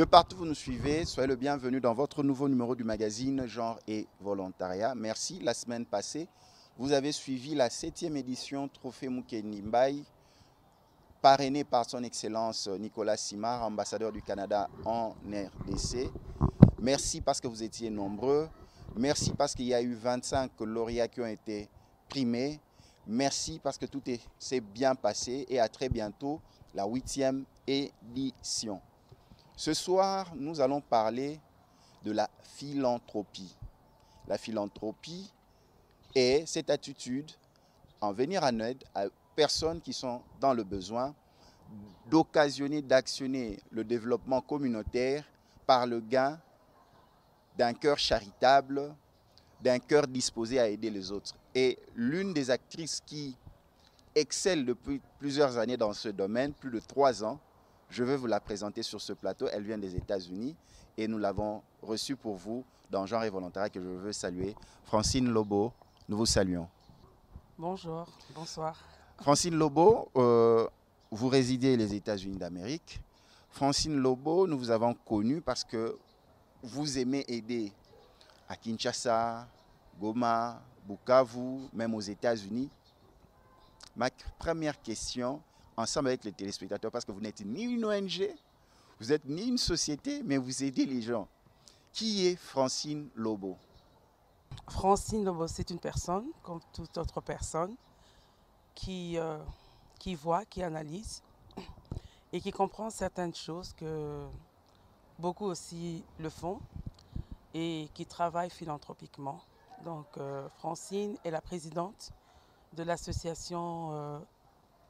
De partout où vous nous suivez, soyez le bienvenu dans votre nouveau numéro du magazine Genre et Volontariat. Merci. La semaine passée, vous avez suivi la 7e édition Trophée Mukeni Mbaye, parrainée par son Excellence Nicolas Simard, ambassadeur du Canada en RDC. Merci parce que vous étiez nombreux. Merci parce qu'il y a eu 25 lauréats qui ont été primés. Merci parce que tout s'est bien passé et à très bientôt, la 8e édition. Ce soir, nous allons parler de la philanthropie. La philanthropie est cette attitude en venir en aide à personnes qui sont dans le besoin, d'occasionner, d'actionner le développement communautaire par le gain d'un cœur charitable, d'un cœur disposé à aider les autres. Et l'une des actrices qui excelle depuis plusieurs années dans ce domaine, plus de 3 ans, je vais vous la présenter sur ce plateau. Elle vient des États-Unis et nous l'avons reçue pour vous dans Genre et Volontariat que je veux saluer. Francine Lobo, nous vous saluons. Bonjour, bonsoir. Francine Lobo, vous résidez les États-Unis d'Amérique. Francine Lobo, nous vous avons connue parce que vous aimez aider à Kinshasa, Goma, Bukavu, même aux États-Unis. Ma première question, ensemble avec les téléspectateurs, parce que vous n'êtes ni une ONG, vous n'êtes ni une société, mais vous aidez les gens. Qui est Francine Lobo? Francine Lobo, c'est une personne, comme toute autre personne, qui voit, qui analyse et qui comprend certaines choses que beaucoup aussi le font et qui travaille philanthropiquement. Donc, Francine est la présidente de l'association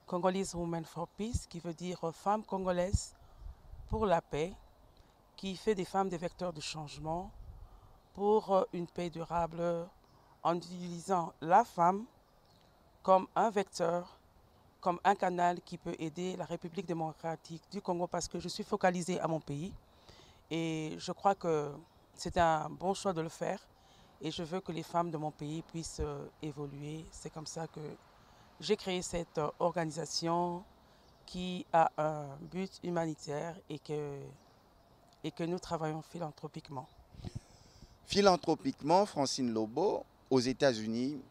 Congolese Women for Peace, qui veut dire Femmes congolaises pour la paix, qui fait des femmes des vecteurs de changement pour une paix durable en utilisant la femme comme un vecteur, comme un canal qui peut aider la République démocratique du Congo, parce que je suis focalisée à mon pays et je crois que c'est un bon choix de le faire et je veux que les femmes de mon pays puissent évoluer. C'est comme ça que j'ai créé cette organisation qui a un but humanitaire et que nous travaillons philanthropiquement. Philanthropiquement, Francine Lobo, aux États-Unis,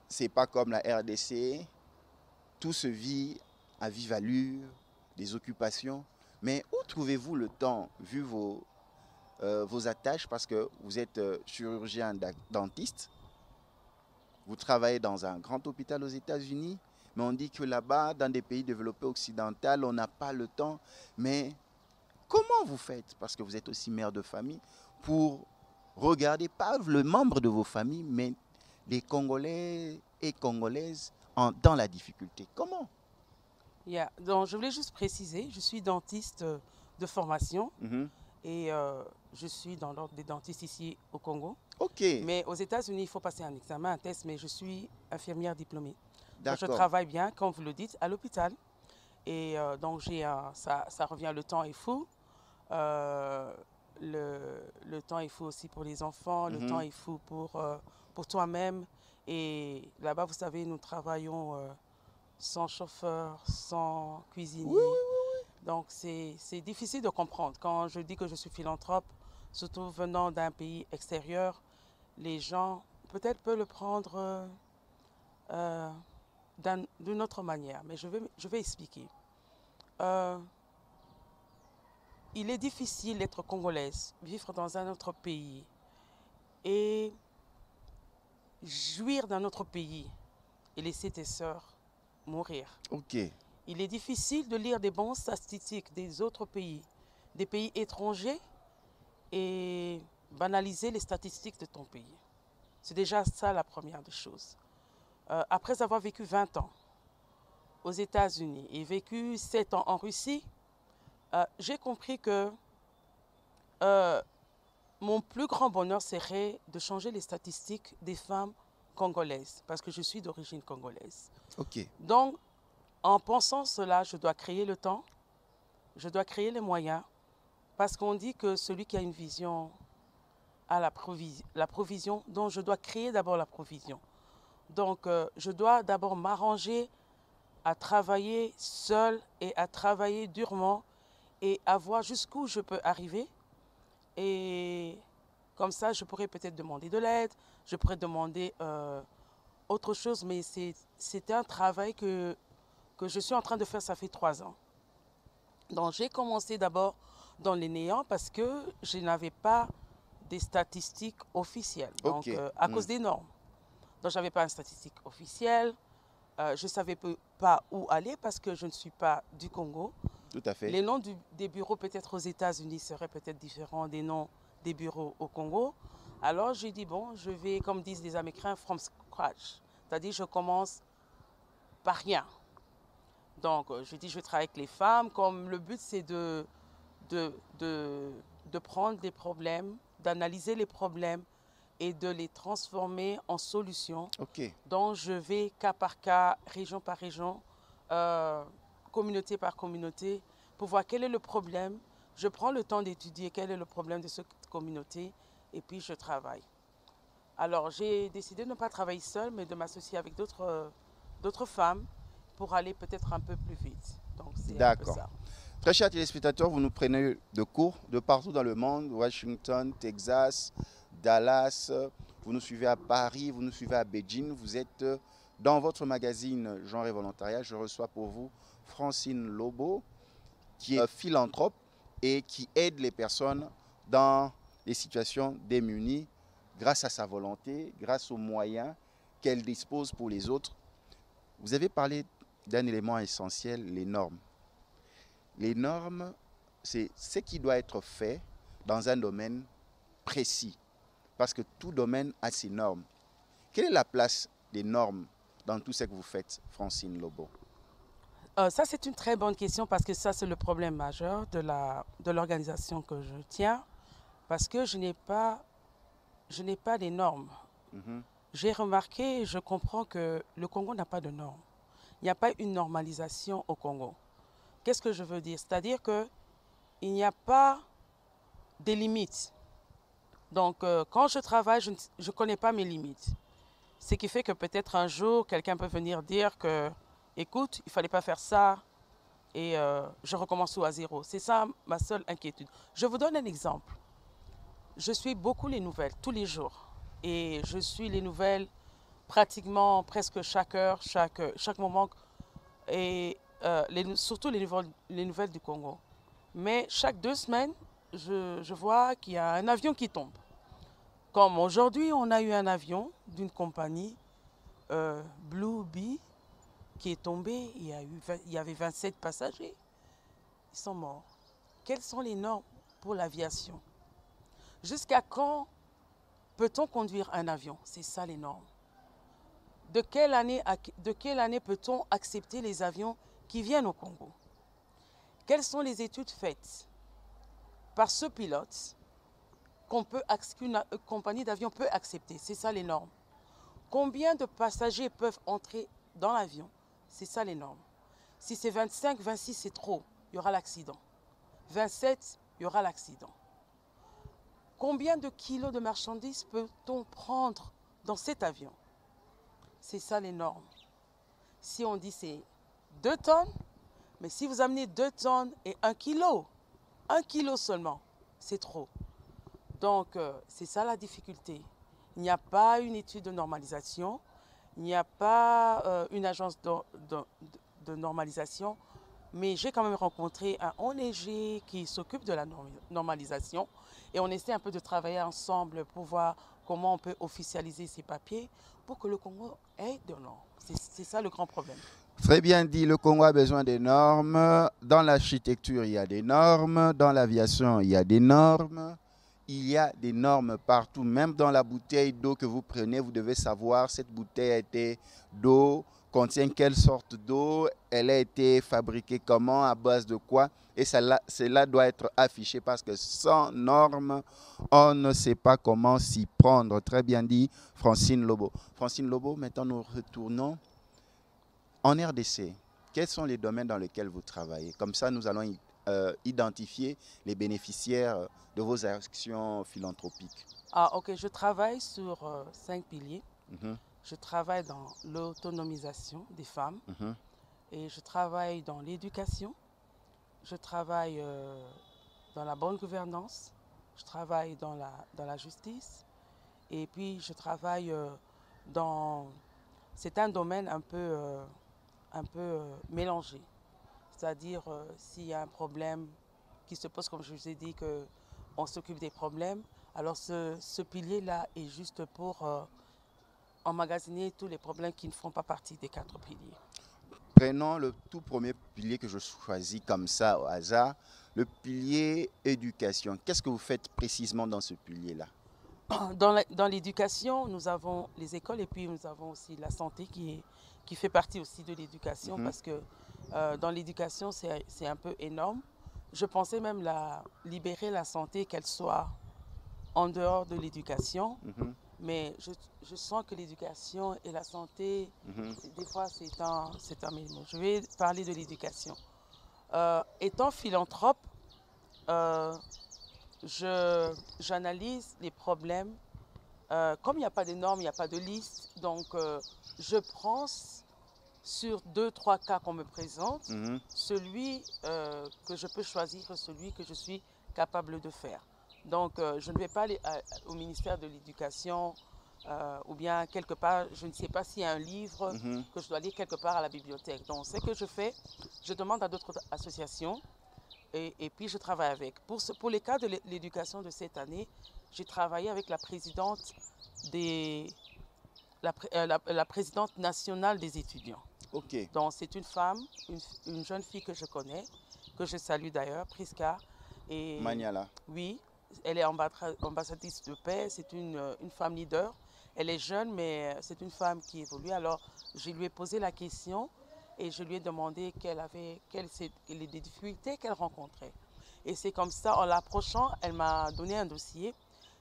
c'est pas comme la RDC, tout se vit à vive allure, des occupations. Mais où trouvez-vous le temps, vu vos attaches, parce que vous êtes chirurgien dentiste, vous travaillez dans un grand hôpital aux États-Unis, mais on dit que là-bas, dans des pays développés occidentaux, on n'a pas le temps. Mais comment vous faites, parce que vous êtes aussi mère de famille, pour regarder pas le membre de vos familles, mais les Congolais et Congolaises dans la difficulté? Comment? Donc, je voulais juste préciser, je suis dentiste de formation et je suis dans l'ordre des dentistes ici au Congo. Ok. Mais aux États-Unis, il faut passer un examen, un test, mais je suis infirmière diplômée. Donc, je D'accord. travaille bien, comme vous le dites, à l'hôpital. Et donc, ça revient, le temps est fou. Le temps est fou aussi pour les enfants, le temps est fou pour toi-même. Et là-bas, vous savez, nous travaillons sans chauffeur, sans cuisinier. Oui. Donc, c'est difficile de comprendre. Quand je dis que je suis philanthrope, surtout venant d'un pays extérieur, les gens peut-être peuvent le prendre d'une autre manière. Mais je vais expliquer. Il est difficile d'être congolaise, vivre dans un autre pays et jouir d'un autre pays et laisser tes sœurs mourir. Ok. Il est difficile de lire des bons statistiques des autres pays, des pays étrangers, et banaliser les statistiques de ton pays. C'est déjà ça la première des choses. Après avoir vécu 20 ans aux États-Unis et vécu 7 ans en Russie, j'ai compris que mon plus grand bonheur serait de changer les statistiques des femmes congolaises, parce que je suis d'origine congolaise. Ok. Donc, en pensant cela, je dois créer le temps, je dois créer les moyens, parce qu'on dit que celui qui a une vision a la provision, donc je dois créer d'abord la provision. Donc, je dois d'abord m'arranger à travailler seul et à travailler durement et à voir jusqu'où je peux arriver. Et comme ça, je pourrais peut-être demander de l'aide, je pourrais demander autre chose, mais c'est un travail que je suis en train de faire, ça fait 3 ans. Donc j'ai commencé d'abord dans les néants parce que je n'avais pas des statistiques officielles, donc Ok. à cause des normes. Donc je n'avais pas une statistique officielle, je ne savais pas où aller parce que je ne suis pas du Congo. Tout à fait. Les noms des bureaux peut-être aux États-Unis seraient peut-être différents des noms des bureaux au Congo. Alors j'ai dit, bon, je vais, comme disent les Américains, from scratch. C'est-à-dire, je commence par rien. Donc, je dis, je vais travailler avec les femmes. Comme le but, c'est de prendre des problèmes, d'analyser les problèmes et de les transformer en solutions. Ok. Donc, je vais cas par cas, région par région, communauté par communauté, pour voir quel est le problème. Je prends le temps d'étudier quel est le problème de cette communauté et puis je travaille. Alors, j'ai décidé de ne pas travailler seule, mais de m'associer avec d'autres femmes pour aller peut-être un peu plus vite. Donc, c'est un peu D'accord. ça. Très chers téléspectateurs, vous nous prenez de cours de partout dans le monde, Washington, Texas, Dallas, vous nous suivez à Paris, vous nous suivez à Beijing, vous êtes dans votre magazine Genre et Volontariat. Je reçois pour vous Francine Lobo, qui est philanthrope et qui aide les personnes dans les situations démunies grâce à sa volonté, grâce aux moyens qu'elle dispose pour les autres. Vous avez parlé d'un élément essentiel, les normes. Les normes, c'est ce qui doit être fait dans un domaine précis, parce que tout domaine a ses normes. Quelle est la place des normes dans tout ce que vous faites, Francine Lobo? Ça, c'est une très bonne question parce que ça, c'est le problème majeur de l'organisation que je tiens, parce que je n'ai pas les normes. J'ai remarqué et je comprends que le Congo n'a pas de normes. Il n'y a pas une normalisation au Congo. Qu'est-ce que je veux dire? C'est-à-dire qu'il n'y a pas des limites. Donc, quand je travaille, je ne connais pas mes limites. Ce qui fait que peut-être un jour, quelqu'un peut venir dire que, écoute, il ne fallait pas faire ça et je recommence tout à zéro. C'est ça ma seule inquiétude. Je vous donne un exemple. Je suis beaucoup les nouvelles, tous les jours. Et je suis les nouvelles pratiquement presque chaque heure, chaque moment. Et surtout les nouvelles du Congo. Mais chaque 2 semaines, je vois qu'il y a un avion qui tombe. Comme aujourd'hui, on a eu un avion d'une compagnie, Blue Bee, qui est tombé. Il y avait 27 passagers. Ils sont morts. Quelles sont les normes pour l'aviation? Jusqu'à quand peut-on conduire un avion? C'est ça les normes. De quelle année peut-on accepter les avions qui viennent au Congo? Quelles sont les études faites par ce pilote qu'une compagnie d'avion peut accepter? C'est ça les normes. Combien de passagers peuvent entrer dans l'avion? C'est ça les normes. Si c'est 25, 26, c'est trop, il y aura l'accident. 27, il y aura l'accident. Combien de kilos de marchandises peut-on prendre dans cet avion? C'est ça les normes. Si on dit c'est 2 tonnes, mais si vous amenez 2 tonnes et 1 kilo seulement, c'est trop. Donc, c'est ça la difficulté. Il n'y a pas une étude de normalisation, il n'y a pas une agence de normalisation, mais j'ai quand même rencontré un ONG qui s'occupe de la normalisation et on essaie un peu de travailler ensemble pour voir comment on peut officialiser ces papiers pour que le Congo ait des normes. C'est ça le grand problème. Très bien dit, le Congo a besoin des normes. Dans l'architecture, il y a des normes. Dans l'aviation, il y a des normes. Il y a des normes partout. Même dans la bouteille d'eau que vous prenez, vous devez savoir cette bouteille d'eau contient quelle sorte d'eau, elle a été fabriquée comment, à base de quoi. Et cela doit être affiché parce que sans normes, on ne sait pas comment s'y prendre. Très bien dit, Francine Lobo. Francine Lobo, maintenant nous retournons en RDC. Quels sont les domaines dans lesquels vous travaillez? Comme ça, nous allons identifier les bénéficiaires de vos actions philanthropiques. Ah, ok, je travaille sur 5 piliers. Je travaille dans l'autonomisation des femmes et je travaille dans l'éducation, je travaille dans la bonne gouvernance, je travaille dans la justice, et puis je travaille dans... C'est un domaine un peu mélangé. C'est-à-dire, s'il y a un problème qui se pose, comme je vous ai dit, qu'on s'occupe des problèmes, alors ce pilier-là est juste pour emmagasiner tous les problèmes qui ne font pas partie des 4 piliers. Prenons le tout premier pilier que je choisis comme ça au hasard, le pilier éducation. Qu'est-ce que vous faites précisément dans ce pilier-là? Dans l'éducation, nous avons les écoles et puis nous avons aussi la santé qui fait partie aussi de l'éducation parce que dans l'éducation, c'est un peu énorme. Je pensais même libérer la santé, qu'elle soit en dehors de l'éducation. Mais je sens que l'éducation et la santé, des fois, c'est un mélange. Je vais parler de l'éducation. Étant philanthrope, j'analyse les problèmes. Comme il n'y a pas de normes, il n'y a pas de liste, donc je prends sur 2-3 cas qu'on me présente, celui que je peux choisir, celui que je suis capable de faire. Donc je ne vais pas aller au ministère de l'Éducation ou bien quelque part, je ne sais pas s'il y a un livre que je dois lire quelque part à la bibliothèque. Donc ce que je fais, je demande à d'autres associations et puis je travaille avec. Pour les cas de l'éducation de cette année, j'ai travaillé avec la présidente la présidente nationale des étudiants. Ok. Donc c'est une femme, une jeune fille que je connais, que je salue d'ailleurs, Priska. Et Maniala. oui, elle est ambassadrice de paix, c'est une femme leader. Elle est jeune, mais c'est une femme qui évolue. Alors je lui ai posé la question et je lui ai demandé les difficultés qu'elle rencontrait. Et c'est comme ça, en l'approchant, elle m'a donné un dossier.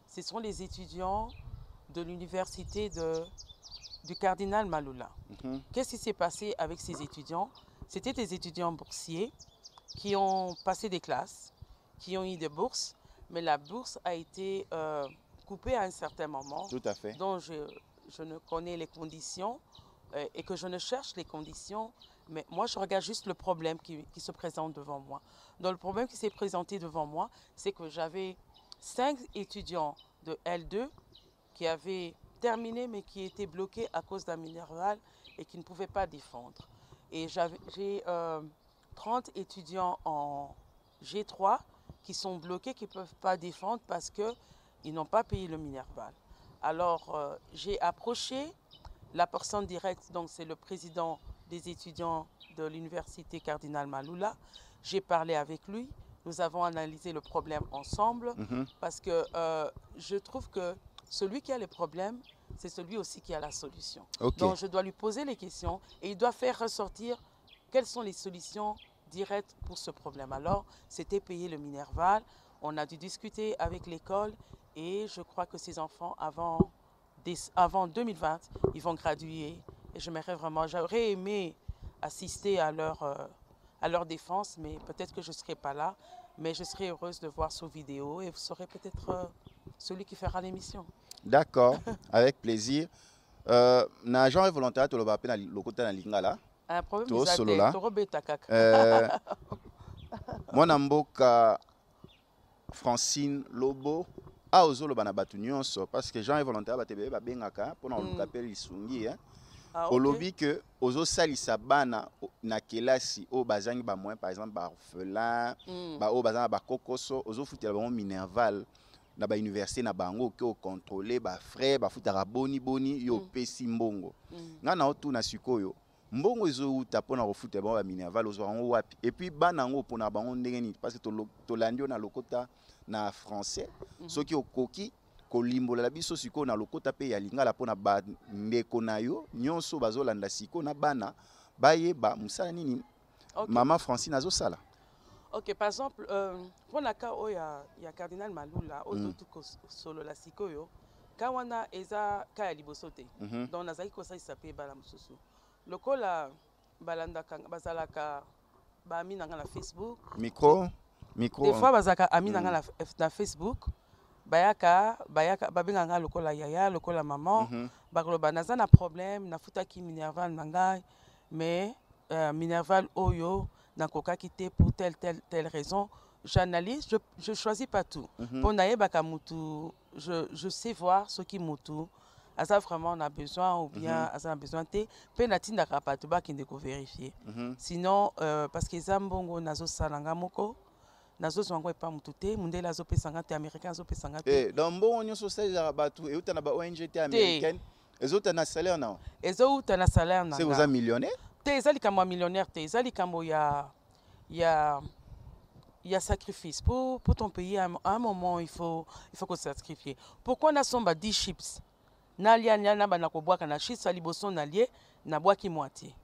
Ce sont les étudiants de l'université du cardinal Malula. Qu'est-ce qui s'est passé avec ces étudiants? C'était des étudiants boursiers qui ont passé des classes, qui ont eu des bourses, mais la bourse a été coupée à un certain moment. Tout à fait. Donc je ne connais les conditions et que je ne cherche les conditions, mais moi je regarde juste le problème qui se présente devant moi. Donc le problème qui s'est présenté devant moi, c'est que j'avais 5 étudiants de L2 qui avaient terminé mais qui étaient bloqués à cause d'un minéral et qui ne pouvaient pas défendre. Et j'ai 30 étudiants en G3 qui sont bloqués, qui ne peuvent pas défendre parce qu'ils n'ont pas payé le minerval. Alors j'ai approché la personne directe, donc c'est le président des étudiants de l'université Cardinal Malula. J'ai parlé avec lui, nous avons analysé le problème ensemble parce que je trouve que celui qui a les problèmes, c'est celui aussi qui a la solution. Okay. Donc je dois lui poser les questions et il doit faire ressortir quelles sont les solutions directes pour ce problème. Alors c'était payer le minerval, on a dû discuter avec l'école et je crois que ces enfants avant 2020, ils vont graduer et j'aurais aimé assister à leur défense, mais peut-être que je ne serai pas là, mais je serai heureuse de voir sur vidéo et vous serez peut-être celui qui fera l'émission. D'accord, avec plaisir. Na agent volontaire to loba pe na lokota na lingala. Un problème to solola. Mwana mboka Francine Lobo a ozoloba na batu nyonso parce que Jean volontaire batebe ba bengaka pona oluka pe lisungi hein. Olobi que ozo salisa bana na kelasi o bazangi ba moins par exemple ba orphelin ba o bazanga ba kokoso ozo futela ba minerval na ba université na bango ke o contrôler ba frère ba futara boni yo pesi mbongo nga na otu na sikoyo mbongo ezo uta pona ko futela ba minerval ozo ngo wapi et puis bana ngo pona bango ndenge ni parce que to landio na lokota na français soki okoki kolimbola biso siko na lokota pe ya lingala pona ba ndeko na yo nyonso bazolanda siko na bana bayeba musala nini mama Francine azosala. Ok, par exemple, pour la cas où il y a Cardinal Malula, au solo la sikoyo, kawana eza kaya libosote. Donc nazaki kosa isape bala mususu. Lokola balanda bazalaka ba amina na Facebook. Micro. Des fois bazaka amina na Facebook. Bayaka babenganga lokola yaya, lokola maman. Bakoloba naza na problème, na futaki minerval nangai, mais minerval oyo nakoka quitté pour telle raison. J'analyse, je choisis pas tout. Mhm. Pour naye bakamutu, je sais voir ce qui mutu. Asa vraiment on a besoin ou bien asa on a besoin te. Pe natinda kapatu ba kinde ko vérifier. Sinon parce que zambongo nazo salanga moko. Nazo zwango epa mutu te. Mundela azo pesanga te américain azo pesanga te. Eh, dans bon on social la batu et uta na ba ONG américaine. Les autres na salaire non. Les autres na salaire non. C'est vous un millionnaire? Te ezali kamo millionnaire te. Ezali kamo il y a sacrifice. Pour ton pays, à un moment, il faut que se sacrifier. Pourquoi on a 10 chips? Nalia na banako bois kana chips ali boson nalie na bois qui moitié.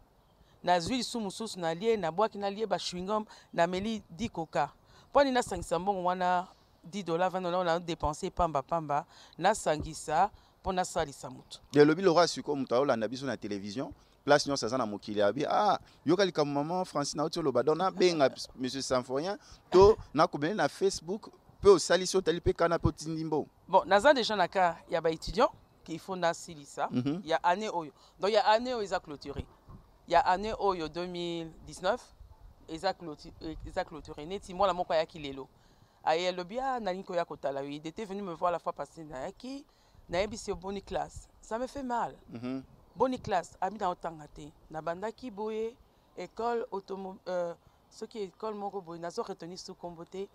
Na zui sumusus nalie na bois qui nalie ba chewing gum na meli 10 coca. Pour ni na sangisa mbongo wana $10 $20 on a dépensé pamba na sangisa pour na salisa mutu. De lobi le roi suko mutaola na biso na télévision. Place nyonso aza na mokili abi yokali ka maman Francine auto lo badona benga monsieur Sanforien to na ko na Facebook pe o saliso tali pe kana pe tindimbo. Bon, naza déjà na cas ya ba étudiant qui font na silisa, il y a année oyo. Donc il y a année où ils a clôturé. Il y a année oyo 2019 ils a clôturé neti moi la moko ya kilelo. Aye le bia na linko ya kotala il était venu me voir la fois passée na ki na ebisi bonne classe. Ça me fait mal. Bonne classe, ami dans Otangate, na bandaki boye, école automobile, ce qui est école moko boye, nazo retenu sous comboté,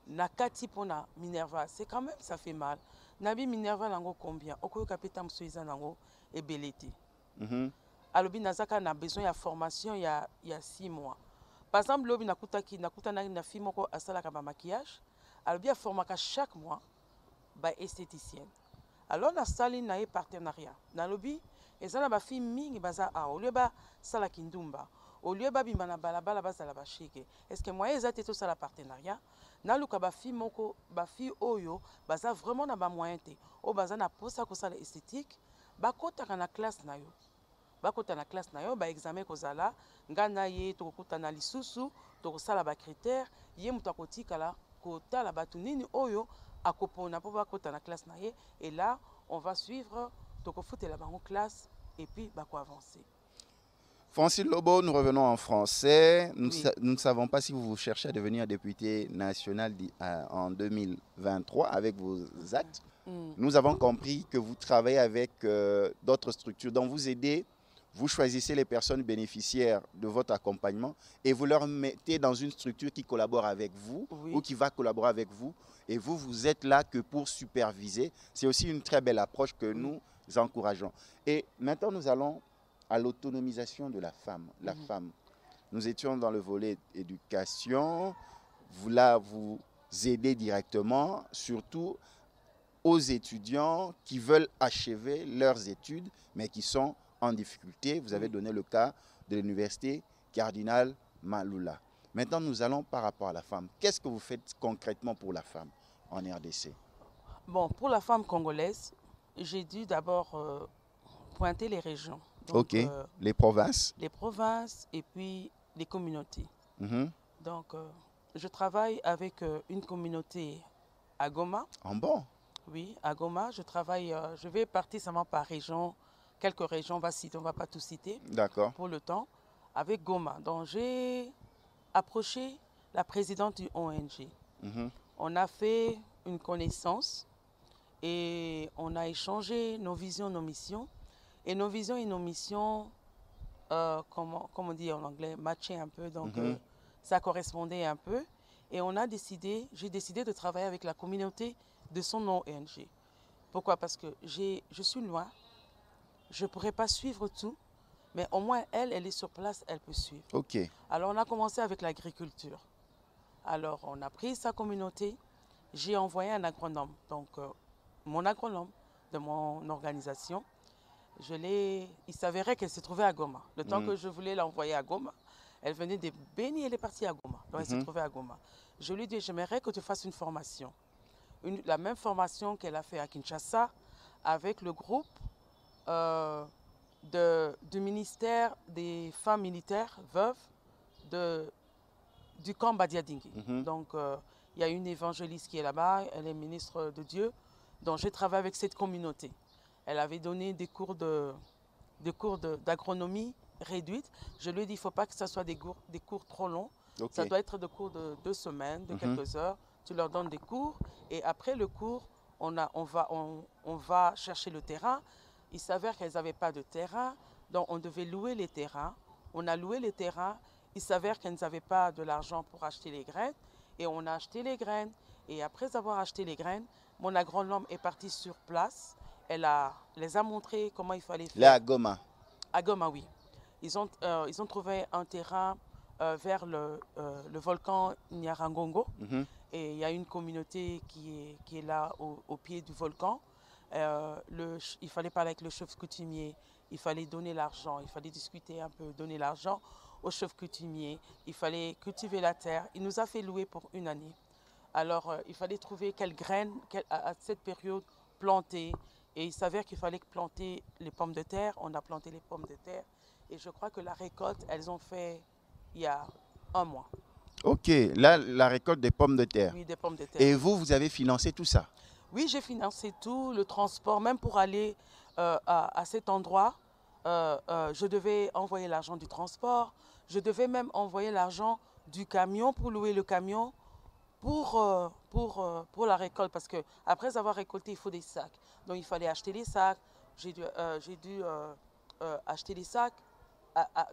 na kati pona Minerva, c'est quand même ça fait mal. Nabi Minerva nango combien? Okoyo kapita msuiza nango et belete. Alobi nazaka na besoin de formation il y a 6 mois. Par exemple, lobi nakuta na fi moko asala ka maquillage, alobi a formaka chaque mois ba esthéticienne. Alors na sali na partenariat. Na lobi et ça, la fille mingi baza a au lieu ba sala kindumba au lieu ba bimana balabala baza la bashike. Est-ce que moi ils étaient tout ça la partenariat na luka ba fille moko ba fille oyo baza vraiment na ba moyen te o baza na posa ko sala esthétique ba kota na classe na yo ba examen ko zala ngana ye to kuta na lisusu to ko sala ba critères ye muta kotika la ko tala batu nini oyo akopona po ba kota na classe na ye et là on va suivre to ko fouter la bango classe et puis bah quoi avancer. Francine Lobo, nous revenons en français. Nous ne savons pas si vous cherchez à devenir député national en 2023 avec vos actes. Nous avons compris que vous travaillez avec d'autres structures dont vous aidez. Vous choisissez les personnes bénéficiaires de votre accompagnement et vous leur mettez dans une structure qui collabore avec vous ou qui va collaborer avec vous. Et vous êtes là que pour superviser. C'est aussi une très belle approche que nous encourageons. Et maintenant, nous allons à l'autonomisation de la femme. La femme. Nous étions dans le volet éducation. Vous là, vous aidez directement, surtout aux étudiants qui veulent achever leurs études, mais qui sont en difficulté. Vous avez donné le cas de l'université Cardinal Maloula. Maintenant, nous allons par rapport à la femme. Qu'est-ce que vous faites concrètement pour la femme en RDC? Bon, pour la femme congolaise, j'ai dû d'abord pointer les régions. Donc, les provinces. Les provinces et puis les communautés. Donc, je travaille avec une communauté à Goma. En bon? Oui, à Goma. Je travaille, je vais partir seulement par région. Quelques régions, on ne va pas tout citer. D'accord. Pour le temps, avec Goma. Donc, j'ai approché la présidente du ONG. On a fait une connaissance et on a échangé nos visions, nos missions. Et nos visions et nos missions, comment on dit en anglais, matchaient un peu. Donc, ça correspondait un peu. Et on a décidé, j'ai décidé de travailler avec la communauté de son ONG. Pourquoi? Parce que je suis loin. Je ne pourrais pas suivre tout. Mais au moins, elle est sur place, elle peut suivre. OK. Alors, on a commencé avec l'agriculture. Alors, on a pris sa communauté. J'ai envoyé un agronome. Donc, mon agronome de mon organisation, il s'avérait qu'elle se trouvait à Goma. Le temps que je voulais l'envoyer à Goma, elle venait de Béni, elle est partie à Goma. Donc, elle se trouvait à Goma. Je lui ai dit, j'aimerais que tu fasses une formation. La même formation qu'elle a fait à Kinshasa avec le groupe du ministère des femmes militaires veuves du camp Badiadingi. Donc, il y a une évangéliste qui est là-bas, elle est ministre de Dieu. Donc, j'ai travaillé avec cette communauté. Elle avait donné des cours d'agronomie réduite. Je lui ai dit, il ne faut pas que ce soit des cours trop longs. Ok. Ça doit être des cours de 2 semaines, de quelques heures. Tu leur donnes des cours et après le cours, on va chercher le terrain. Il s'avère qu'elles n'avaient pas de terrain, donc on devait louer les terrains. On a loué les terrains. Il s'avère qu'elles n'avaient pas de l'argent pour acheter les graines et on a acheté les graines. Et après avoir acheté les graines, mon agronome est parti sur place. Elle les a montré comment il fallait faire. Là, à Goma. À Goma, oui. Ils ont trouvé un terrain vers le volcan Nyarangongo. Et il y a une communauté qui est là au pied du volcan. Il fallait parler avec le chef coutumier, il fallait donner l'argent, il fallait discuter un peu, donner l'argent au chef coutumier, il fallait cultiver la terre. Il nous a fait louer pour 1 année. Alors, il fallait trouver quelles graines à cette période planter. Et il s'avère qu'il fallait planter les pommes de terre. On a planté les pommes de terre. Et je crois que la récolte, elles ont fait il y a 1 mois. Ok, là, la récolte des pommes de terre. Oui, des pommes de terre. Et vous avez financé tout ça? Oui, j'ai financé tout, le transport, même pour aller à cet endroit. Je devais envoyer l'argent du transport. Je devais même envoyer l'argent du camion pour louer le camion pour la récolte. Parce qu'après avoir récolté, il faut des sacs. Donc, il fallait acheter les sacs. J'ai dû acheter les sacs,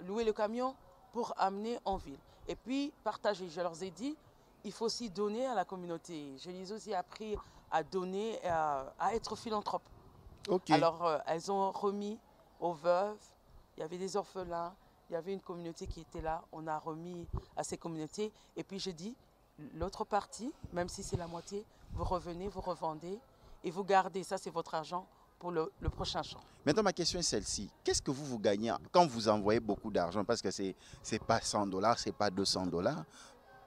louer le camion pour amener en ville. Et puis, partager. Je leur ai dit, il faut aussi donner à la communauté. Je les ai aussi appris à donner, à être philanthrope. Ok. Alors, elles ont remis aux veuves, il y avait des orphelins, il y avait une communauté qui était là, on a remis à ces communautés. Et puis, je dis, l'autre partie, même si c'est la moitié, vous revenez, vous revendez et vous gardez, ça c'est votre argent pour le prochain champ. Maintenant, ma question est celle-ci. Qu'est-ce que vous gagnez quand vous envoyez beaucoup d'argent? Parce que c'est pas 100 $, c'est pas 200 $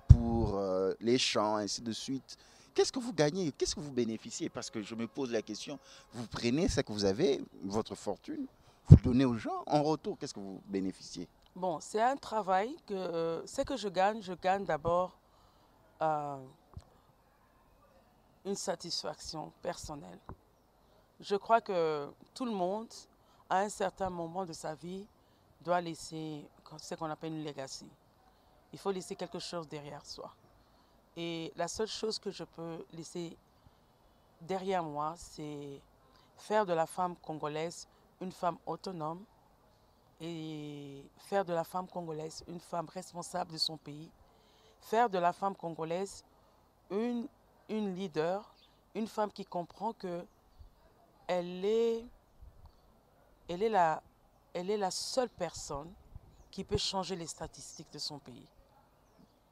pour les champs, ainsi de suite. Qu'est-ce que vous gagnez? Qu'est-ce que vous bénéficiez? Parce que je me pose la question, vous prenez ce que vous avez, votre fortune, vous le donnez aux gens, en retour, qu'est-ce que vous bénéficiez? Bon, c'est un travail que ce que je gagne d'abord une satisfaction personnelle. Je crois que tout le monde, à un certain moment de sa vie, doit laisser ce qu'on appelle une legacy. Il faut laisser quelque chose derrière soi. Et la seule chose que je peux laisser derrière moi, c'est faire de la femme congolaise une femme autonome et faire de la femme congolaise une femme responsable de son pays. Faire de la femme congolaise une leader, une femme qui comprend que elle est la seule personne qui peut changer les statistiques de son pays.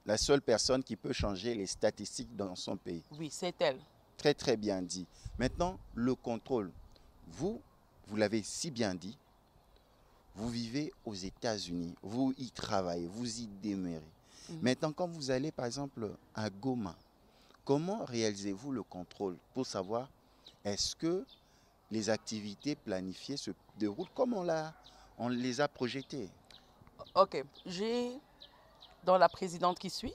La seule personne qui peut changer les statistiques dans son pays. Oui, c'est elle. Très, très bien dit. Maintenant, le contrôle. Vous l'avez si bien dit, vous vivez aux États-Unis, vous y travaillez, vous y demeurez. Maintenant, quand vous allez, par exemple, à Goma, comment réalisez-vous le contrôle pour savoir est-ce que les activités planifiées se déroulent comme on les a projetées? Ok, j'ai dans la présidente qui suit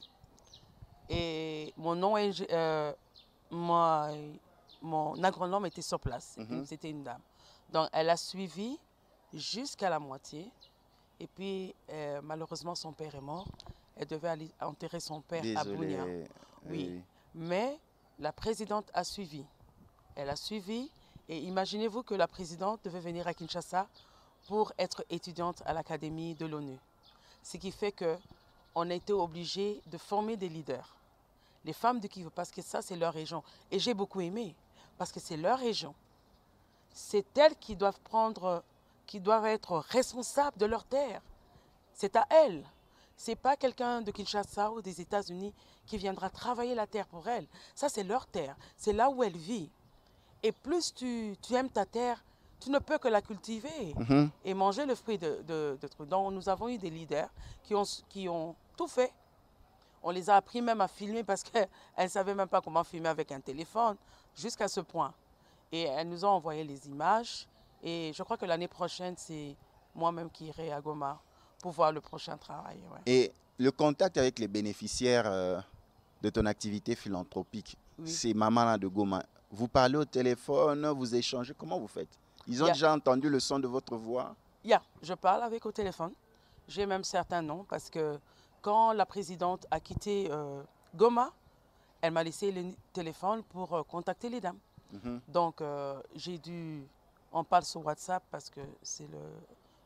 et mon nom est mon agronome était sur place. C'était une dame. Donc elle a suivi jusqu'à la moitié et puis malheureusement son père est mort. Elle devait aller enterrer son père à Bunia. Oui, mais la présidente a suivi. Elle a suivi et imaginez-vous que la présidente devait venir à Kinshasa pour être étudiante à l'Académie de l'ONU. Ce qui fait qu'on a été obligé de former des leaders. Les femmes de Kivu, parce que ça, c'est leur région. Et j'ai beaucoup aimé, parce que c'est leur région. C'est elles qui doivent être responsables de leur terre. C'est à elles. Ce n'est pas quelqu'un de Kinshasa ou des États-Unis qui viendra travailler la terre pour elles. Ça, c'est leur terre. C'est là où elle vit. Et plus tu aimes ta terre, tu ne peux que la cultiver et manger le fruit de trucs. Donc, nous avons eu des leaders qui ont tout fait. On les a appris même à filmer parce qu'elles ne savaient même pas comment filmer avec un téléphone, jusqu'à ce point. Et elles nous ont envoyé les images. Et je crois que l'année prochaine, c'est moi-même qui irai à Goma pour voir le prochain travail. Ouais. Et le contact avec les bénéficiaires de ton activité philanthropique, c'est Maman de Goma. Vous parlez au téléphone, vous échangez, comment vous faites? Ils ont déjà entendu le son de votre voix? Je parle avec au téléphone. J'ai même certains noms parce que quand la présidente a quitté Goma, elle m'a laissé le téléphone pour contacter les dames. Donc, j'ai dû... On parle sur WhatsApp parce que c'est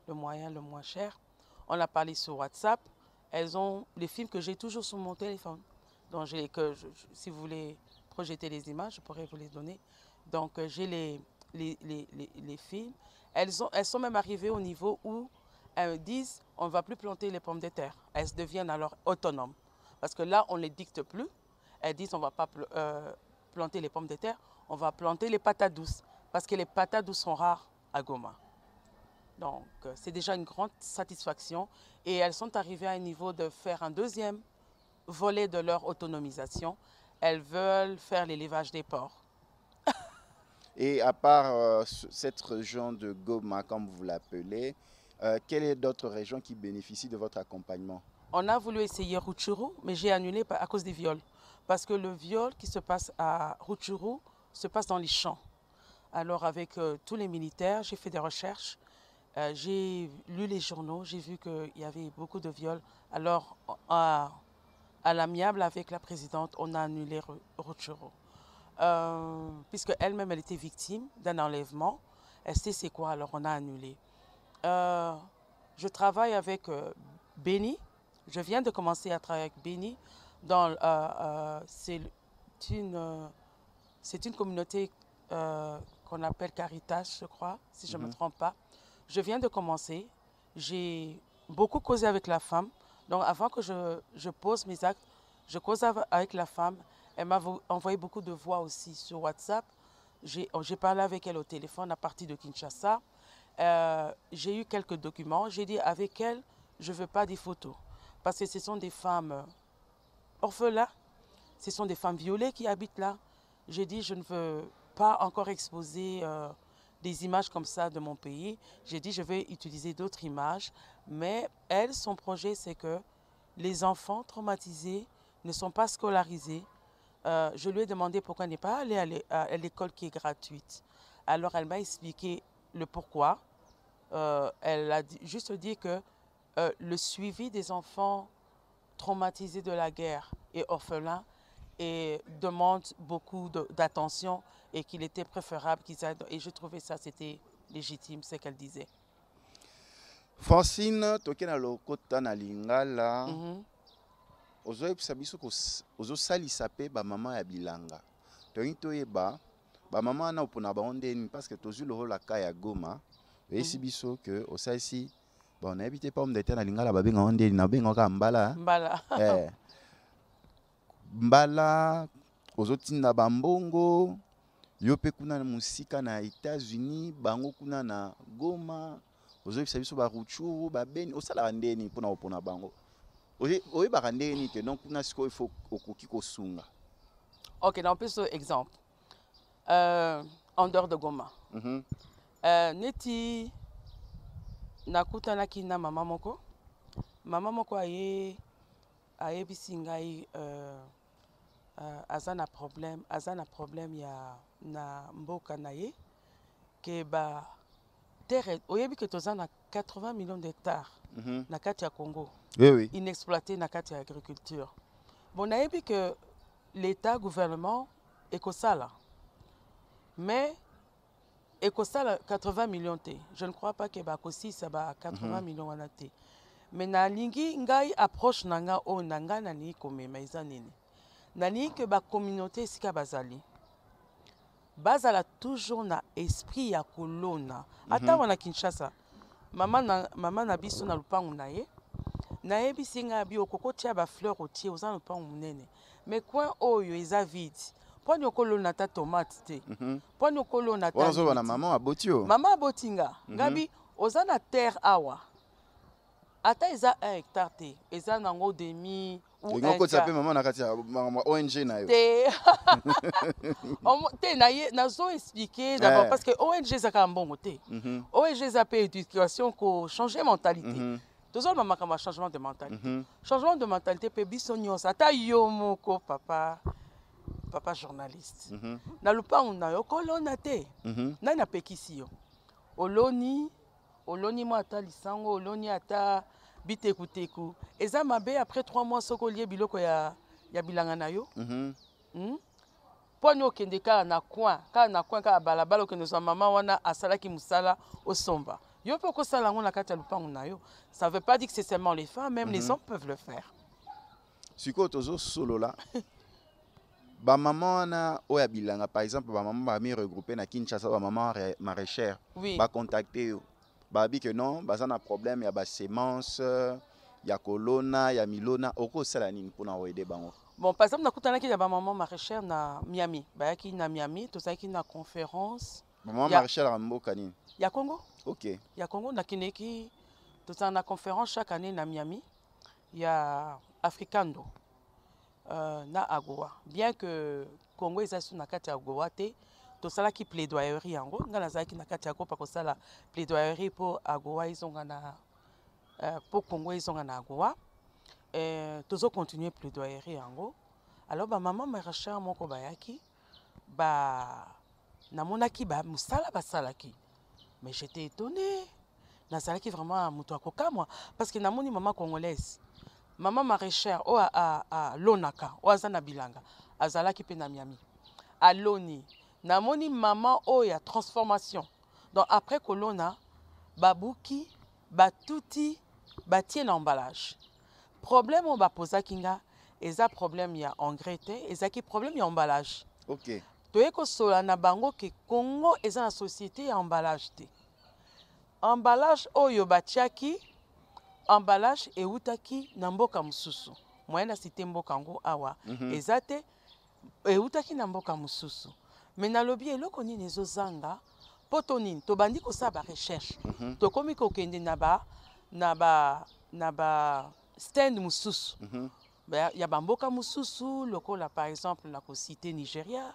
le moyen le moins cher. On a parlé sur WhatsApp. Elles ont les films que j'ai toujours sur mon téléphone. Donc, si vous voulez projeter les images, je pourrais vous les donner. Donc, j'ai les films. Elles sont même arrivées au niveau où elles disent on ne va plus planter les pommes de terre. Elles deviennent alors autonomes. Parce que là, on ne les dicte plus. Elles disent on ne va pas planter les pommes de terre, on va planter les patates douces. Parce que les patates douces sont rares à Goma. Donc, c'est déjà une grande satisfaction. Et elles sont arrivées à un niveau de faire un deuxième volet de leur autonomisation. Elles veulent faire l'élevage des porcs. Et à part cette région de Goma, comme vous l'appelez, quelle est d'autres régions qui bénéficient de votre accompagnement? On a voulu essayer Rutshuru, mais j'ai annulé à cause des viols. Parce que le viol qui se passe à Rutshuru se passe dans les champs. Alors avec tous les militaires, j'ai fait des recherches, j'ai lu les journaux, j'ai vu qu'il y avait beaucoup de viols. Alors à l'amiable avec la présidente, on a annulé Rutshuru. Puisque elle-même, elle était victime d'un enlèvement. Elle sait c'est quoi, alors on a annulé. Je travaille avec Beni. Je viens de commencer à travailler avec Beni. C'est une communauté qu'on appelle Caritas, je crois, si je ne me trompe pas. Je viens de commencer. J'ai beaucoup causé avec la femme. Donc avant que je pose mes actes, je cause avec la femme. Elle m'a envoyé beaucoup de voix aussi sur WhatsApp. J'ai parlé avec elle au téléphone à partir de Kinshasa. J'ai eu quelques documents. J'ai dit avec elle, je ne veux pas des photos. Parce que ce sont des femmes orphelins. Ce sont des femmes violées qui habitent là. J'ai dit, je ne veux pas encore exposer des images comme ça de mon pays. J'ai dit, je vais utiliser d'autres images. Mais elle, son projet, c'est que les enfants traumatisés ne sont pas scolarisés. Je lui ai demandé pourquoi elle n'est pas allée à l'école qui est gratuite. Alors, elle m'a expliqué le pourquoi. Elle a juste dit que le suivi des enfants traumatisés de la guerre et orphelins demande beaucoup d'attention et qu'il était préférable qu'ils aident. Et je trouvais ça, c'était légitime, ce qu'elle disait. Francine, tokena lokota na lingala. Ozoyebisa biso ozosalisa pe bamama ya bilanga. Toyini toyeba bamama wana opona bango ndeni parce que tozwi loholaka ya Goma. Oyebisi biso ke osalisi nayebi te pomme de terre na lingala babengaka ndeni nabengaka mbala. Mbala. Mbala ozotinda bambongo yo pe kuna na musika na États-Unis bango kuna na Goma ozoyebisa biso ba Rutshuru ba Beni osalaka ndeni mpona opona bango. Oyebaka ndeni ke donc kuna sikoyo ifo okoki kosunga. Ok, donc plus exemple. En dehors de Goma. Neti nakutanaki na mama moko. Mama moko ayebisi ngai aza na problème ya na mboka na ye ke ba terre oyebi ke toza na 80 millions d'hectares na kati ya Congo. Oui. Inexploité na kati ya agriculture. Bon nayebi que l'État gouvernement ekosala. Mais ekosala 80 millions te. Je ne crois pas que bakosi ça ba 80 millions wana te. Mais na lingi ngai approche nanga o nanga na ni komema eza nini. Nani que ba communauté sika bazali. Bazala toujours na esprit ya kolona. Ata wana Kinshasa. Mama na biso na lupangu na ye. Na yebi singa bi okoko tia ba fleur otie oza lupangu munene. Mais coin oyo eza vide. Poni okolona ta tomate te. Poni okolona ta. Ozo wana maman abotio. Mama abotinga. Ngabi oza na terre awa. Ata eza 1 hectare te. Eza nango demi ou 1 hectare. Maman na kati ya ONG na yo. Te na zo expliquer d'abord parce que ONG zaka mbongo te. ONG za pe éducation ko changer mentalité. Toujours maman changement de mentalité. Changement de mentalité pe biso nyonso ata yo moko papa journaliste. Na lupangu na yo kolona te. Na na pekisi yo. Oloni mo ata lisango, oloni ata biteku-teku. Eza mabe après 3 mois soko lié biloko ya bilanga na yo. Poni okende kala na coin kala balabala okende zo mama wana asalaki musala osomba. Yo pe ko sala ngo na kati ya lupango na yo. Ça veut pas dire que c'est seulement les femmes, même les hommes peuvent le faire. Siko tozo solo là. Ba maman na oya bilanga par exemple ba maman ba mi regrouper na Kinshasa ba maman maraîchère. Oui. Ba contacter yo. Ba bi que non, ba na problème ya ba semence, ya kolona, ya milona, oko sala nini pour na aider bango. Bon, par exemple, nakutana ki ya ba maman maraîchère na Miami. Ba ki na Miami, to sa ki na conférence. Maman maraîchère à mboka nini? Ya Congo. OK. Ya Congo na kineki to sa na conférence chaque année na Miami. Ya Africando. Na Agowa. Bien que Congo est sur na kati Agowa te, to sala ki plaidoyerie yango, nga na zaki na kati Agowa pa ko sala plaidoyerie pour Agowa izonga na pour Congo izonga na Agowa. Tozo continuer plaidoyerie yango. Alors ba maman maraîchère moko bayaki ba namonaki ba musala basalaki. Mais j'étais étonnée. Nazalaki vraiment muto akoka moi parce que namoni maman congolaise. Maman maraîchère o a lonaka o azana bilanga azalaki pe na Miami. Aloni namoni maman o ya transformation. Donc après kolona babuki batuti batie na emballage. Problème on va poser kinga eza problème ya engrais te ezaki problème ya emballage. OK. Toyeko sola na bango ke Congo eza na société ya emballage te. Emballage oyo batiaki emballage eutaki na mboka mususu. Moyena cité mboka ngo awa ezate eutaki na mboka mususu. Mais na lobi eloko nini ezozanga poto nini to bandi ko sa ba recherche. To komi ko kende na ba stand mususu. Ya bamboka mususu lokola par exemple na ko cité Nigeria,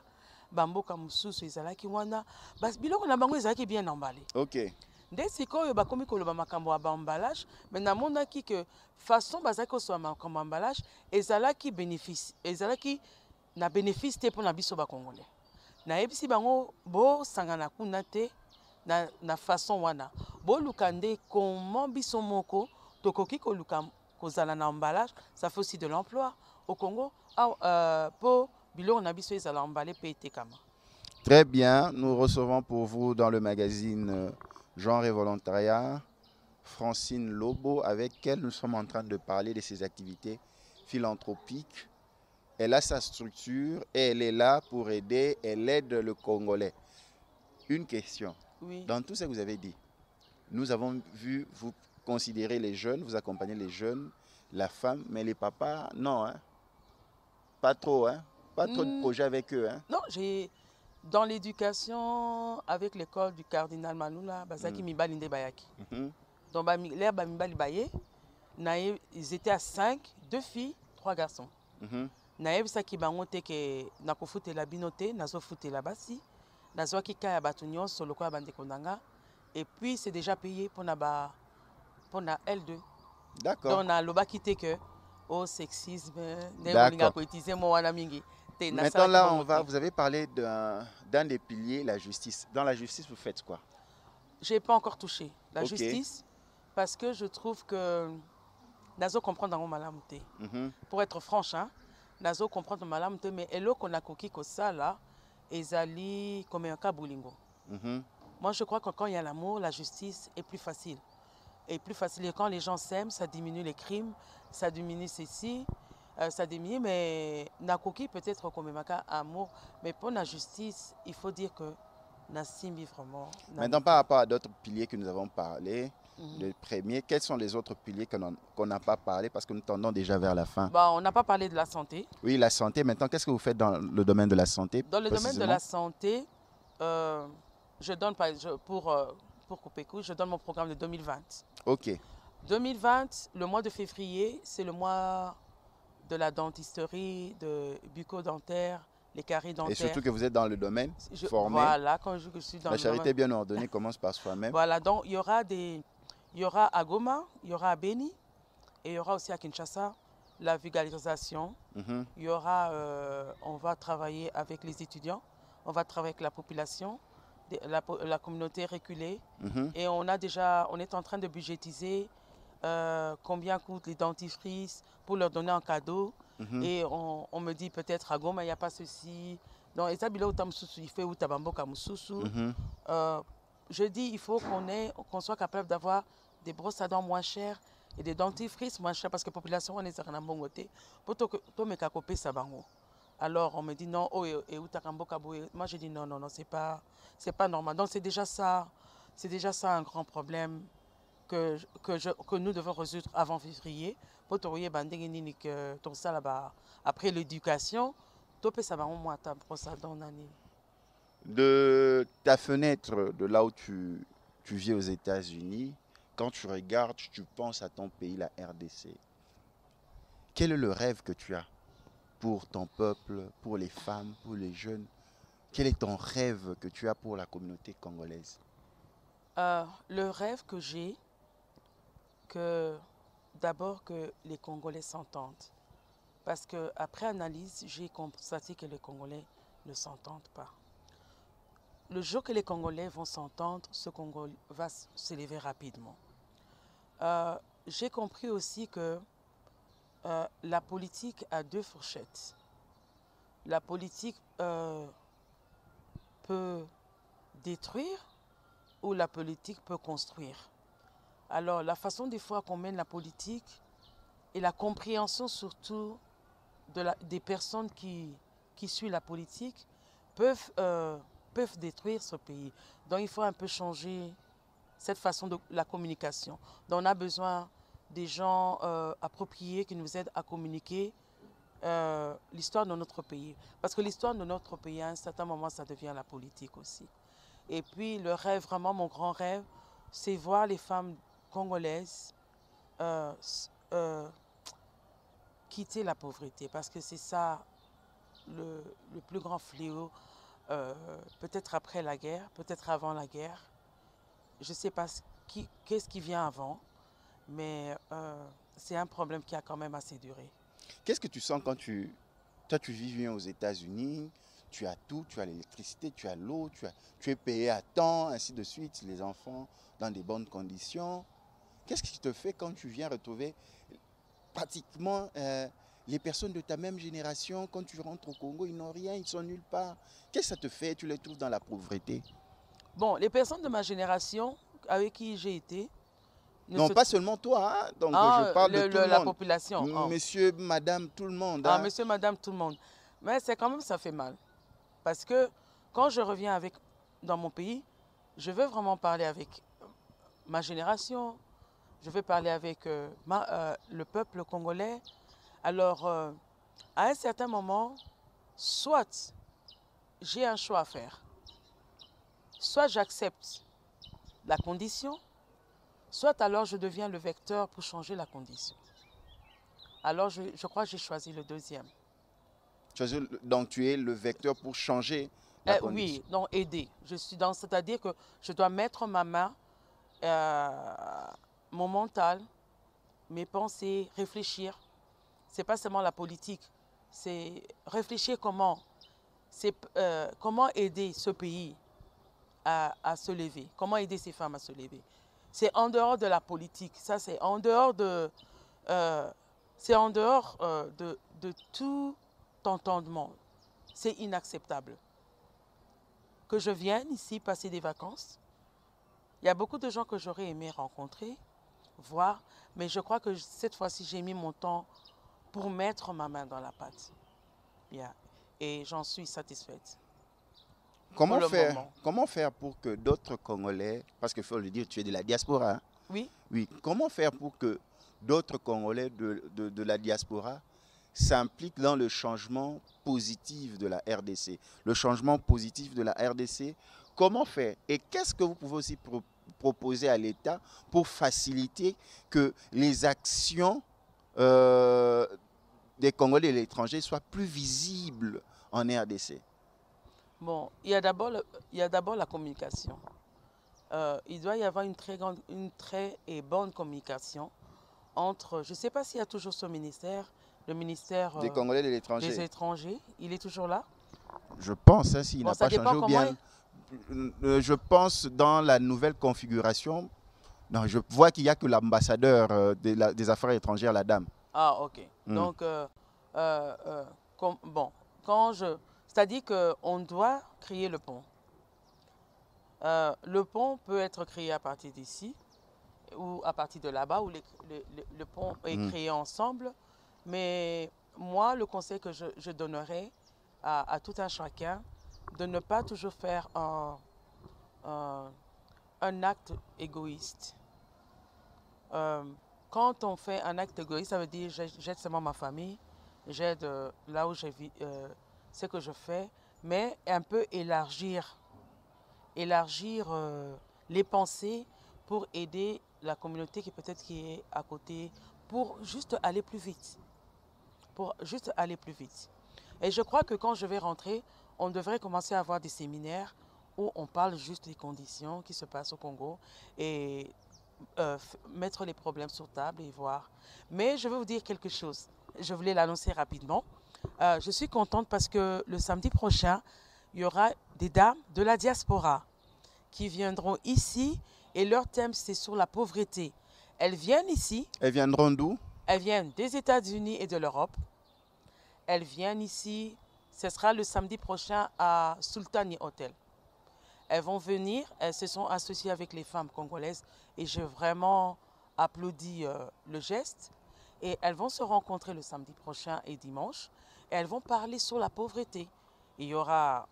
bamboka mususu ezalaki wana bas biloko na bango ezalaki bien emballé. OK. Nde sikoyo bakomi koloba makambo ya emballage, mais namonaki que façon bazaki kosoa makambo emballage ezalaki bénéfice, ezalaki na bénéfice te pour na biso ba congolais. Na yebisi bango bo sangana kuna te na façon wana. Bo lukande comment biso moko tokoki koluka kozala na emballage, ça fait aussi de l'emploi au Congo pour biloko na biso ezala emballé pe etekama. Très bien, nous recevons pour vous dans le magazine Genre et Volontariat Francine Lobo, avec elle nous sommes en train de parler de ses activités philanthropiques. Elle a sa structure et elle est là pour aider, elle aide le Congolais. Une question. Oui. Dans tout ce que vous avez dit, nous avons vu vous considérer les jeunes, vous accompagner les jeunes, la femme, mais les papas, non, hein? Pas trop, hein? Pas trop de projets avec eux, hein? Non, j'ai dans l'éducation avec l'école du cardinal Manoula, bazaki mibali nde bayaki. Donc les mibali baye, ils étaient à 5, 2 filles, 3 garçons. Nayebisaki bango te ke nakofutela bino te, nazofutela basi, nazwaki kaya bato nyonso lokola bandeko nanga, et puis c'est déjà payé pour na L2. D'accord. Donc na lobaki te que au sexisme, D'accord. Maintenant là, vous avez parlé d'un des piliers, la justice. Dans la justice, vous faites quoi? Je n'ai pas encore touché la justice parce que je trouve que nazo comprendre dans malam te. Pour être franche, hein, nazo comprendre malam te, mais elo qu'on a koki ko ça là, ezali comme un cas boulingo. Moi, je crois que quand il y a l'amour, la justice est plus facile. Et plus facile. Et quand les gens s'aiment, ça diminue les crimes, ça diminue ceci, ça diminue, mais nakoki peut-être comme un cas amour, mais pour la justice, il faut dire que Nassimbi vraiment. Maintenant, par rapport à d'autres piliers que nous avons parlé, le premier, quels sont les autres piliers qu'on n'a pas parlé parce que nous tendons déjà vers la fin? Bon, on n'a pas parlé de la santé. Oui, la santé. Maintenant, qu'est-ce que vous faites dans le domaine de la santé? Dans le domaine de la santé, je donne pour Coupécou, je donne mon programme de 2020. OK. 2020, le mois de février, c'est le mois de la dentisterie, de bucco-dentaire, les caries dentaires. Et surtout que vous êtes dans le domaine, formé. Voilà, quand je suis dans la charité bien ordonnée commence par soi-même. Voilà, donc il y aura à Goma, il y aura à Beni, et il y aura aussi à Kinshasa la vulgarisation. Il y aura, on va travailler avec les étudiants, on va travailler avec la population, la communauté reculée, et on est en train de budgétiser combien coûtent les dentifrices pour leur donner en cadeau. Mhm. Et on me dit peut-être à Goma, il n'y a pas ceci. Donc, et ça, il fait ou Tabamboka Moussousou. Mhm. Je dis, il faut qu'on soit capable d'avoir des brosses à dents moins chères et des dentifrices moins chers parce que la population, on est en bon côté. Pour tout me cacoper, ça va. Alors, on me dit non, oh, et où Takamboka. Moi, je dis non, non, non, c'est pas normal. Donc, c'est déjà ça un grand problème que nous devons résoudre avant février. Pour trouver que tout ça là-bas, après l'éducation, tout peut ça va au moins ta brosse à dents. De ta fenêtre, de là où tu vis aux États-Unis, quand tu regardes, tu penses à ton pays, la RDC. Quel est le rêve que tu as pour ton peuple, pour les femmes, pour les jeunes? Quel est ton rêve que tu as pour la communauté congolaise? Le rêve que j'ai, que d'abord que les Congolais s'entendent. Parce qu'après analyse, j'ai constaté que les Congolais ne s'entendent pas. Le jour que les Congolais vont s'entendre, ce Congo va s'élever rapidement. J'ai compris aussi que la politique a deux fourchettes. La politique peut détruire ou la politique peut construire. Alors, la façon des fois qu'on mène la politique et la compréhension surtout des personnes qui suivent la politique peuvent détruire ce pays. Donc, il faut un peu changer cette façon de la communication. Donc, on a besoin des gens appropriés qui nous aident à communiquer l'histoire de notre pays. Parce que l'histoire de notre pays, à un certain moment, ça devient la politique aussi. Et puis, le rêve, vraiment, mon grand rêve, c'est voir les femmes congolaises quitter la pauvreté. Parce que c'est ça le plus grand fléau, peut-être après la guerre, peut-être avant la guerre. Je ne sais pas qu'est-ce qui vient avant, mais c'est un problème qui a quand même assez duré. Qu'est-ce que tu sens quand tu vis bien aux États-Unis, tu as tout, tu as l'électricité, tu as l'eau, tu es payé à temps, ainsi de suite, les enfants dans des bonnes conditions. Qu'est-ce qui te fait quand tu viens retrouver pratiquement les personnes de ta même génération, quand tu rentres au Congo, ils n'ont rien, ils sont nulle part. Qu'est-ce que ça te fait? Tu les trouves dans la pauvreté? Bon, les personnes de ma génération avec qui j'ai été... Non, pas seulement toi, hein? Donc je parle de tout le la monde. population. Monsieur, madame, tout le monde. Ah, Hein? monsieur, madame, tout le monde. Mais c'est quand même, ça fait mal. Parce que quand je reviens dans mon pays, je veux vraiment parler avec ma génération, je veux parler avec le peuple congolais. Alors, à un certain moment, soit j'ai un choix à faire, soit j'accepte la condition, soit alors je deviens le vecteur pour changer la condition. Alors, je crois que j'ai choisi le deuxième. Donc tu es le vecteur pour changer la condition. Oui, donc aider. C'est-à-dire que je dois mettre ma main, mon mental, mes pensées, réfléchir. C'est pas seulement la politique, c'est réfléchir comment aider ce pays à se lever, comment aider ces femmes à se lever. C'est en dehors de la politique, ça c'est en dehors de tout entendement. C'est inacceptable. Que je vienne ici passer des vacances. Il y a beaucoup de gens que j'aurais aimé rencontrer, voir, mais je crois que cette fois-ci, j'ai mis mon temps pour mettre ma main dans la pâte. Yeah. Et j'en suis satisfaite. Comment faire pour que d'autres Congolais, parce qu'il faut le dire, tu es de la diaspora. Hein? Oui. Oui. Comment faire pour que d'autres Congolais de la diaspora s'impliquent dans le changement positif de la RDC? Le changement positif de la RDC, comment faire? Et qu'est-ce que vous pouvez aussi proposer à l'État pour faciliter que les actions des Congolais et de l'étranger soient plus visibles en RDC? Bon, il y a d'abord la communication. Il doit y avoir une très bonne communication entre, je ne sais pas s'il y a toujours ce ministère, le ministère des Congolais et de l'étranger. Des étrangers. Il est toujours là? Je pense, hein, s'il n'a pas changé, ou bien je pense dans la nouvelle configuration, Non, je vois qu'il n'y a que l'ambassadeur des affaires étrangères, la dame. Ah, ok. Mm. Donc, bon, c'est-à-dire qu'on doit créer le pont. Le pont peut être créé à partir d'ici ou à partir de là-bas, où le pont est créé ensemble. Mais moi, le conseil que je donnerais à tout un chacun, de ne pas toujours faire un acte égoïste. Quand on fait un acte égoïste, ça veut dire j'aide seulement ma famille, j'aide là où je vis, ce que je fais, mais un peu élargir les pensées pour aider la communauté qui est à côté, pour juste aller plus vite. Et je crois que quand je vais rentrer, on devrait commencer à avoir des séminaires où on parle juste des conditions qui se passent au Congo et mettre les problèmes sur table et voir. Mais je vais vous dire quelque chose. Je voulais l'annoncer rapidement. Je suis contente parce que le samedi prochain, il y aura des dames de la diaspora qui viendront ici et leur thème, c'est sur la pauvreté. Elles viennent ici. Elles viendront d'où? Elles viennent des États-Unis et de l'Europe. Elles viennent ici. Ce sera le samedi prochain à Sultani Hotel. Elles vont venir, elles se sont associées avec les femmes congolaises et j'ai vraiment applaudi le geste. Et elles vont se rencontrer le samedi prochain et dimanche et elles vont parler sur la pauvreté. Il y aura,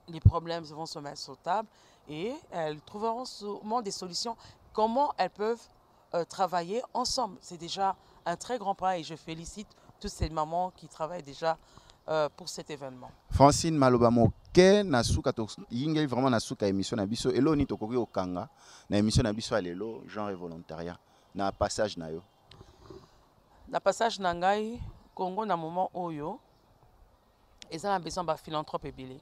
les problèmes vont se mettre sur table et elles trouveront sûrement des solutions. Comment elles peuvent travailler ensemble. C'est déjà un très grand pas et je félicite toutes ces mamans qui travaillent déjà pour cet événement. Francine Maloba Moke nasuka to yingeli vraiment nasuka émission na biso elo ni tokoki okanga na émission na biso alelo genre et volontariat na passage na yo. Na passage na ngai Congo na moment oyo eza na besoin ba philanthrope ebele.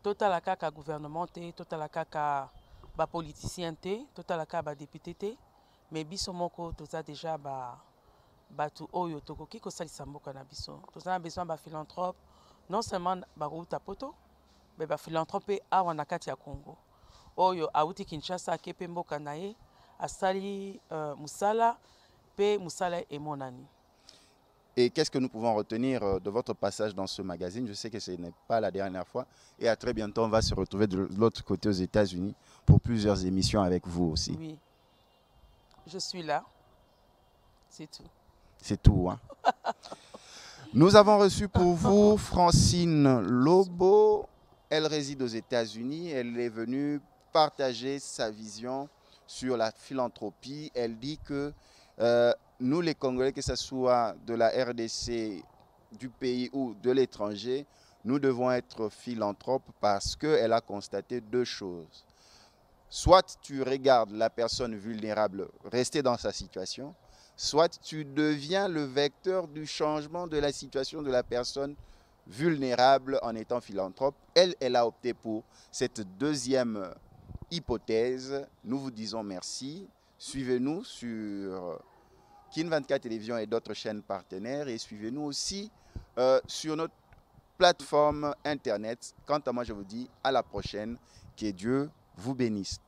Totala kaka gouvernement te, totala kaka ba politicien te, totala kaka ba député te, mais biso moko toza déjà batu oyo tokoki kosalisa mboka na biso. Toza na besoin ba philanthrope non seulement barouta poto, mais ba philanthrope awa na kati ya Congo. Oyo auti Kinshasa akepe mboka na ye asali musala pe musala emonani. Et qu'est-ce que nous pouvons retenir de votre passage dans ce magazine? Je sais que ce n'est pas la dernière fois. Et à très bientôt, on va se retrouver de l'autre côté aux États-Unis pour plusieurs émissions avec vous aussi. Oui, je suis là. C'est tout. C'est tout, hein? Nous avons reçu pour vous Francine Lobo. Elle réside aux États-Unis. Elle est venue partager sa vision sur la philanthropie. Elle dit que nous, les Congolais, que ce soit de la RDC, du pays ou de l'étranger, nous devons être philanthropes parce qu'elle a constaté deux choses. Soit tu regardes la personne vulnérable rester dans sa situation, soit tu deviens le vecteur du changement de la situation de la personne vulnérable en étant philanthrope. Elle a opté pour cette deuxième hypothèse. Nous vous disons merci. Suivez-nous sur Kin 24 Télévision et d'autres chaînes partenaires et suivez-nous aussi sur notre plateforme internet. Quant à moi, je vous dis à la prochaine. Que Dieu vous bénisse.